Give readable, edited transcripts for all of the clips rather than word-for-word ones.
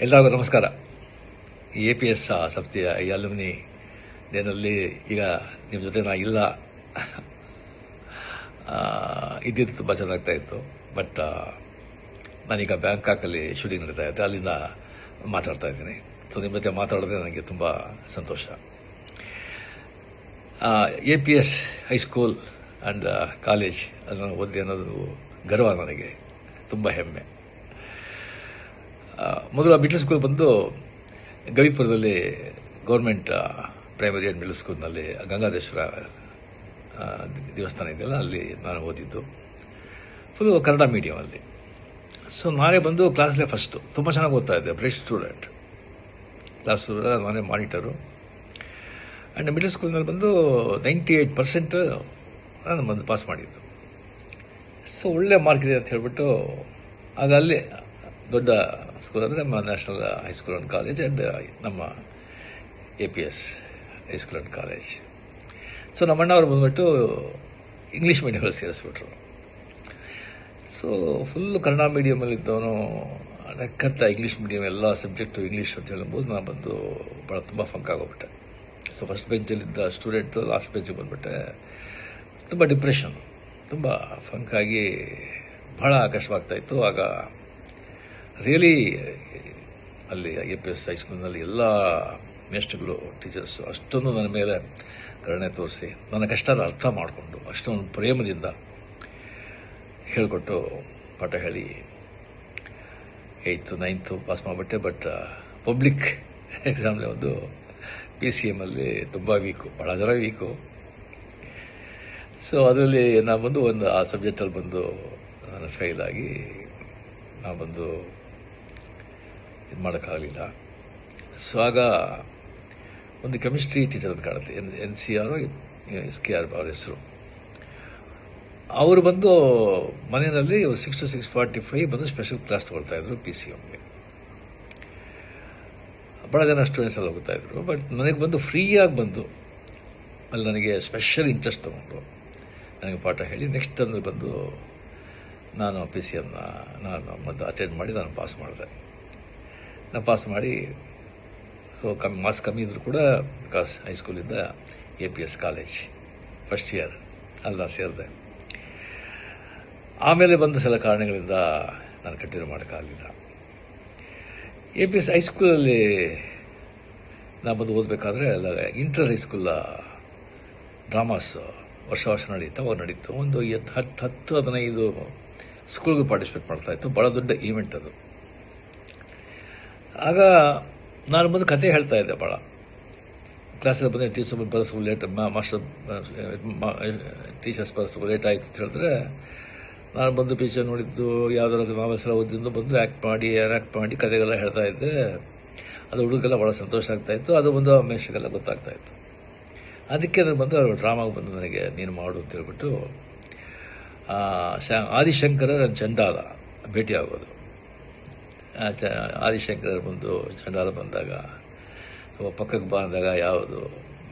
ಎಲ್ಲರಿಗೂ ನಮಸ್ಕಾರ. APS ಸಂಸ್ಥೆಯ ಈ ಅಲ್ಯುಮಿನಿ ಡೇನಲ್ಲಿ ಈಗ ನಿಮ್ಮ ಜೊತೆ ನಾ ಇಲ್ಲ. ಇದ್ದಿದ್ದು ತುಂಬ ಚೆನ್ನಾಗ್ತಾ ಇತ್ತು. ಬಟ್ ನಾನೀಗ ಬ್ಯಾಂಕಾಕಲ್ಲಿ ಶೂಟಿಂಗ್ ನಡೀತಾ ಇದೆ, ಅಲ್ಲಿಂದ ಮಾತಾಡ್ತಾ ಇದ್ದೀನಿ. ಸೊ ನಿಮ್ಮ ಜೊತೆ ಮಾತಾಡೋದೇ ನನಗೆ ತುಂಬ ಸಂತೋಷ. APS ಹೈಸ್ಕೂಲ್ ಆ್ಯಂಡ್ ಕಾಲೇಜ್ ಅದನ್ನು ಓದಿ ಅನ್ನೋದು ಗರ್ವ, ನನಗೆ ತುಂಬ ಹೆಮ್ಮೆ. ಮೊದಲು ಮಿಡ್ಲ್ ಸ್ಕೂಲ್ ಬಂದು ಗವಿಪುರದಲ್ಲಿ ಗೌರ್ಮೆಂಟ್ ಪ್ರೈಮರಿ ಆ್ಯಂಡ್ ಮಿಡ್ಲ್ ಸ್ಕೂಲ್ನಲ್ಲಿ ಗಂಗಾಧೇಶ್ವರ ದೇವಸ್ಥಾನ ಇದೆಯಲ್ಲ, ಅಲ್ಲಿ ನಾನು ಓದಿದ್ದು. ಫುಲ್ಲು ಕನ್ನಡ ಮೀಡಿಯಮಲ್ಲಿ. ಸೊ ನಾನೇ ಬಂದು ಕ್ಲಾಸಲ್ಲೇ ಫಸ್ಟು. ತುಂಬ ಚೆನ್ನಾಗಿ ಓದ್ತಾ ಇದ್ದೆ, ಬ್ರೈಟ್ ಸ್ಟೂಡೆಂಟ್. ಕ್ಲಾಸ್ ನಾನೇ ಮಾನಿಟರು. ಆ್ಯಂಡ್ ಮಿಡ್ಲ್ ಸ್ಕೂಲ್ನಲ್ಲಿ ಬಂದು 98% ನಾನು ಬಂದು ಪಾಸ್ ಮಾಡಿದ್ದು. ಸೊ ಒಳ್ಳೆ ಮಾರ್ಕ್ ಇದೆ ಅಂತ ಹೇಳ್ಬಿಟ್ಟು ಆಗ ಅಲ್ಲಿ ದೊಡ್ಡ ಸ್ಕೂಲ್ ಅಂದರೆ ನಮ್ಮ national high school and college and ನಮ್ಮ APS high school and college. So ನಮ್ಮ ಅಣ್ಣವರು ಬಂದುಬಿಟ್ಟು ಇಂಗ್ಲೀಷ್ ಮೀಡಿಯಮಲ್ಲಿ ಸೇರಿಸ್ಬಿಟ್ರು. ಸೊ ಫುಲ್ಲು ಕನ್ನಡ ಮೀಡಿಯಮಲ್ಲಿದ್ದವನು ನಕ್ಕಂತ ಇಂಗ್ಲೀಷ್ ಮೀಡಿಯಮ್ ಎಲ್ಲ ಸಬ್ಜೆಕ್ಟು ಇಂಗ್ಲೀಷ್ ಅಂತ ಹೇಳ್ಬೋದು. ನಾನು ಬಂದು ಭಾಳ ತುಂಬ ಫಂಕ್ ಆಗೋಗ್ಬಿಟ್ಟೆ. ಸೊ ಫಸ್ಟ್ ಬೆಂಚಲ್ಲಿದ್ದ ಸ್ಟೂಡೆಂಟು ಲಾಸ್ಟ್ ಬೆಂಚಿಗೆ ಬಂದುಬಿಟ್ಟೆ. ತುಂಬ ಡಿಪ್ರೆಷನ್, ತುಂಬ ಫಂಕಾಗಿ ಭಾಳ ಕಷ್ಟವಾಗ್ತಾಯಿತ್ತು. ಆಗ ರಿಯಲಿ ಅಲ್ಲಿ APS ಹೈಸ್ಕೂಲ್ನಲ್ಲಿ ಎಲ್ಲ ಮೇಸ್ಟ್ರುಗಳು, ಟೀಚರ್ಸು ಅಷ್ಟೊಂದು ನನ್ನ ಮೇಲೆ ಕರುಣೆ ತೋರಿಸಿ ನನ್ನ ಕಷ್ಟನ ಅರ್ಥ ಮಾಡಿಕೊಂಡು ಅಷ್ಟೊಂದು ಪ್ರೇಮದಿಂದ ಹೇಳಿಕೊಟ್ಟು ಪಾಠ ಹೇಳಿ 8th 9th ಪಾಸ್ ಮಾಡಿಬಿಟ್ಟೆ. ಬಟ್ ಪಬ್ಲಿಕ್ ಎಕ್ಸಾಮ್ಲಿ ಒಂದು PCM ಅಲ್ಲಿ ತುಂಬ ವೀಕು, ಭಾಳ ಜನ ವೀಕು. ಸೊ ಅದರಲ್ಲಿ ನಾನು ಬಂದು ಆ ಸಬ್ಜೆಕ್ಟಲ್ಲಿ ಬಂದು ನಾನು ಫೇಲ್ ಆಗಿ ನಾನು ಬಂದು ಇದು ಮಾಡೋಕ್ಕಾಗಲಿಲ್ಲ. ಸೊ ಆಗ ಒಂದು ಕೆಮಿಸ್ಟ್ರಿ ಟೀಚರ್ ಅಂತ ಕಾಣುತ್ತೆ, NCR SKR ಅವ್ರ ಹೆಸರು. ಅವರು ಬಂದು ಮನೆಯಲ್ಲಿ 6 to 6:45 ಬಂದು ಸ್ಪೆಷಲ್ ಕ್ಲಾಸ್ ತೊಗೊಳ್ತಾ ಇದ್ರು PCMಗೆ. ಭಾಳ ಜನ ಸ್ಟೂಡೆಂಟ್ಸ್ ಎಲ್ಲ ಹೋಗ್ತಾ ಇದ್ರು. ಬಟ್ ನನಗೆ ಬಂದು ಫ್ರೀಯಾಗಿ ಬಂದು ಅಲ್ಲಿ ನನಗೆ ಸ್ಪೆಷಲ್ ಇಂಟ್ರೆಸ್ಟ್ ತೊಗೊಂಡು ನನಗೆ ಪಾಠ ಹೇಳಿ ನೆಕ್ಸ್ಟ್ ಅಂದು ಬಂದು ನಾನು PCMನ ನಾನು ಮತ್ತು ಅಟೆಂಡ್ ಮಾಡಿ ನಾನು ಪಾಸ್ ಮಾಡಿದೆ. ನಾನು ಪಾಸ್ ಮಾಡಿ ಸೊ ಮಾರ್ಕ್ಸ್ ಕಮ್ಮಿ ಇದ್ದರೂ ಕೂಡ ಬಿಕಾಸ್ ಹೈಸ್ಕೂಲಿಂದ APS ಕಾಲೇಜ್ ಫಸ್ಟ್ ಇಯರ್ ಅಲ್ಲ ಸೇರಿದೆ. ಆಮೇಲೆ ಬಂದ ಸಲ ಕಾರಣಗಳಿಂದ ನಾನು ಕಂಟಿನ್ಯೂ ಮಾಡೋಕ್ಕಾಗಲಿಲ್ಲ. APS ಹೈಸ್ಕೂಲಲ್ಲಿ ನಾನು ಬಂದು ಓದಬೇಕಾದ್ರೆ ಇಂಟರ್ ಹೈಸ್ಕೂಲ ಡ್ರಾಮಾಸ್ ವರ್ಷ ನಡೀತಾ ನಡೀತು. ಒಂದು 10-15 ಸ್ಕೂಲ್ಗೆ ಪಾರ್ಟಿಸಿಪೇಟ್ ಮಾಡ್ತಾಯಿತ್ತು. ಭಾಳ ದೊಡ್ಡ ಈವೆಂಟ್ ಅದು. ಆಗ ನಾನು ಬಂದು ಕತೆ ಹೇಳ್ತಾ ಇದ್ದೆ. ಭಾಳ ಕ್ಲಾಸಲ್ಲಿ ಬಂದರೆ ಟೀಚರ್ಸ್ ಬರೋದು ಲೇಟ್, ಟೀಚರ್ಸ್ ಬರೋದು ಲೇಟ್ ಆಯಿತು ಅಂತ ಹೇಳಿದ್ರೆ ನಾನು ಬಂದು ಪಿಕ್ಚರ್ ನೋಡಿದ್ದು ಯಾವುದಾದ್ರು ನಾವೆಲ್ಸ್ ಎಲ್ಲ ಓದಿದ್ದು ಬಂದು ಆ್ಯಕ್ಟ್ ಮಾಡಿ ಕತೆಗೆಲ್ಲ ಹೇಳ್ತಾ ಇದ್ದೆ. ಅದು ಹುಡುಗರಿಗೆಲ್ಲ ಭಾಳ ಸಂತೋಷ ಆಗ್ತಾಯಿತ್ತು. ಅದು ಬಂದು ಮೇಷ್ಟ್ರಿಗೆಲ್ಲ ಗೊತ್ತಾಗ್ತಾಯಿತ್ತು. ಅದಕ್ಕೆ ನಾನು ಬಂದು ಡ್ರಾಮಾಗೆ ಬಂದು ನನಗೆ ನೀನು ಮಾಡು ಅಂತ ಹೇಳ್ಬಿಟ್ಟು ಆದಿಶಂಕರ ನನ್ನ ಚಂಡಾಲ ಭೇಟಿ ಆಗೋದು. ಆದಿಶಂಕರ್ ಬಂದು ಚಂಡಾಲ ಬಂದಾಗ ಪಕ್ಕಕ್ಕೆ ಬಂದಾಗ ಯಾವುದು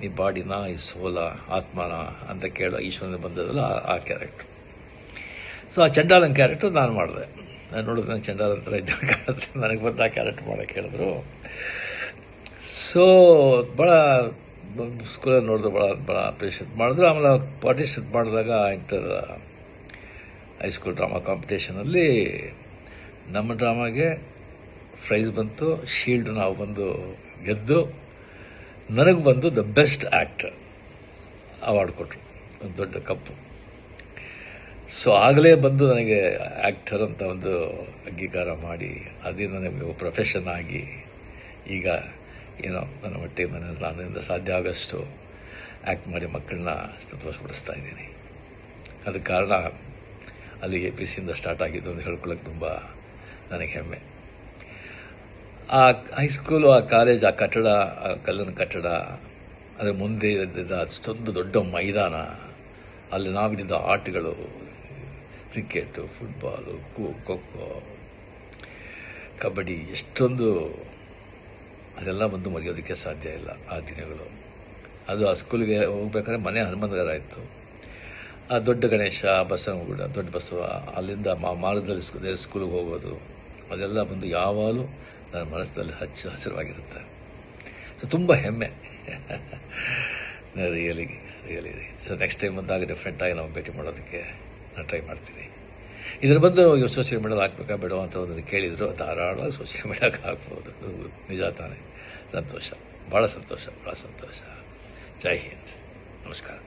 ಈ ಬಾಡಿನ, ಈ ಸೋಲ, ಆತ್ಮನ ಅಂತ ಕೇಳೋ ಈಶ್ವರನ ಬಂದದಲ್ಲ ಆ ಕ್ಯಾರೆಕ್ಟ್ರು. ಸೊ ಆ ಚಂಡಾಲನ ಕ್ಯಾರೆಕ್ಟರ್ ನಾನು ಮಾಡಿದೆ. ನಾನು ನೋಡಿದ್ರೆ ನನಗೆ ಚಂಡಾಲ ಥರ ಇದ್ದ ಕಾಣುತ್ತೆ. ನನಗೆ ಬಂದು ಆ ಕ್ಯಾರೆಕ್ಟರ್ ಮಾಡೋಕ್ಕೆ ಹೇಳಿದ್ರು. ಸೊ ಭಾಳ ಸ್ಕೂಲಲ್ಲಿ ನೋಡಿದ್ರು, ಭಾಳ ಅಪ್ರಿಷಿಯೇಟ್ ಮಾಡಿದ್ರು. ಆಮೇಲೆ ಪಾರ್ಟಿಸಿಪೇಟ್ ಮಾಡಿದಾಗ ಇಂಟರ್ ಹೈಸ್ಕೂಲ್ ಡ್ರಾಮಾ ಕಾಂಪಿಟೇಷನಲ್ಲಿ ನಮ್ಮ ಡ್ರಾಮಾಗೆ ಪ್ರೈಸ್ ಬಂತು, ಶೀಲ್ಡ್ ನಾವು ಬಂದು ಗೆದ್ದು ನನಗೆ ಬಂದು ದ ಬೆಸ್ಟ್ ಆ್ಯಕ್ಟರ್ ಅವಾರ್ಡ್ ಕೊಟ್ಟರು, ಒಂದು ದೊಡ್ಡ ಕಪ್ಪು. ಸೊ ಆಗಲೇ ಬಂದು ನನಗೆ ಆ್ಯಕ್ಟರ್ ಅಂತ ಒಂದು ಅಂಗೀಕಾರ ಮಾಡಿ ಅದೇ ನನಗೆ ಪ್ರೊಫೆಷನ್ ಆಗಿ ಈಗ ಏನೋ ನನ್ನ ಹೊಟ್ಟೆ ಮನೆಯಲ್ಲಿ ನನ್ನಿಂದ ಸಾಧ್ಯ ಆಗೋಷ್ಟು ಆ್ಯಕ್ಟ್ ಮಾಡಿ ಮಕ್ಕಳನ್ನ ಸಂತೋಷಪಡಿಸ್ತಾ ಇದ್ದೀನಿ. ಅದಕ್ಕೆ ಕಾರಣ ಅಲ್ಲಿ APCಯಿಂದ ಸ್ಟಾರ್ಟ್ ಆಗಿದ್ದು ಅಂತ ಹೇಳ್ಕೊಳ್ಳೋಕೆ ತುಂಬ ನನಗೆ ಹೆಮ್ಮೆ. ಆ ಹೈಸ್ಕೂಲು, ಆ ಕಾಲೇಜ್, ಆ ಕಟ್ಟಡ, ಆ ಕಲ್ಲಿನ ಕಟ್ಟಡ, ಅದರ ಮುಂದೆ ಇದ್ದಿದ್ದ ಅಷ್ಟೊಂದು ದೊಡ್ಡ ಮೈದಾನ, ಅಲ್ಲಿ ನಾವಿದ್ದ ಆಟಗಳು, ಕ್ರಿಕೆಟು, ಫುಟ್ಬಾಲು, ಖೋ-ಖೋ, ಕಬಡ್ಡಿ, ಎಷ್ಟೊಂದು ಅದೆಲ್ಲ ಬಂದು ಮರೆಯೋದಕ್ಕೆ ಸಾಧ್ಯ ಇಲ್ಲ ಆ ದಿನಗಳು. ಅದು ಆ ಸ್ಕೂಲಿಗೆ ಹೋಗ್ಬೇಕಾದ್ರೆ ಮನೆ ಹನುಮಂತಗರ ಇತ್ತು. ಆ ದೊಡ್ಡ ಗಣೇಶ, ಬಸವನಗುಡ, ದೊಡ್ಡ ಬಸವ, ಅಲ್ಲಿಂದ ಮಾರ್ಗದಲ್ಲಿ ಸ್ಕೂಲಿಗೆ ಹೋಗೋದು, ಅದೆಲ್ಲ ಬಂದು ಯಾವಾಗಲೂ ನನ್ನ ಮನಸ್ಸಿನಲ್ಲಿ ಹಸಿರವಾಗಿರುತ್ತೆ. ಸೊ ತುಂಬ ಹೆಮ್ಮೆ. ರಿಯಲಿ ಸೊ ನೆಕ್ಸ್ಟ್ ಟೈಮ್ ಬಂದಾಗ ಡೆಫಿನೆಟಾಗಿ ನಾವು ಭೇಟಿ ಮಾಡೋದಕ್ಕೆ ನಾನು ಟ್ರೈ ಮಾಡ್ತೀನಿ. ಇದರ ಬಂದು ಸೋಷಿಯಲ್ ಮೀಡಿಯಾದಲ್ಲಿ ಹಾಕ್ಬೇಕಾ ಬೇಡ ಅಂತ ಒಂದು ಕೇಳಿದ್ರು, ಧಾರಾಳವಾಗಿ ಸೋಷಿಯಲ್ ಮೀಡಿಯಾಗೆ ಹಾಕ್ಬೋದು. ನಿಜ ತಾನೇ. ಸಂತೋಷ, ಭಾಳ ಸಂತೋಷ. ಜೈ ಹಿಂದ್, ನಮಸ್ಕಾರ.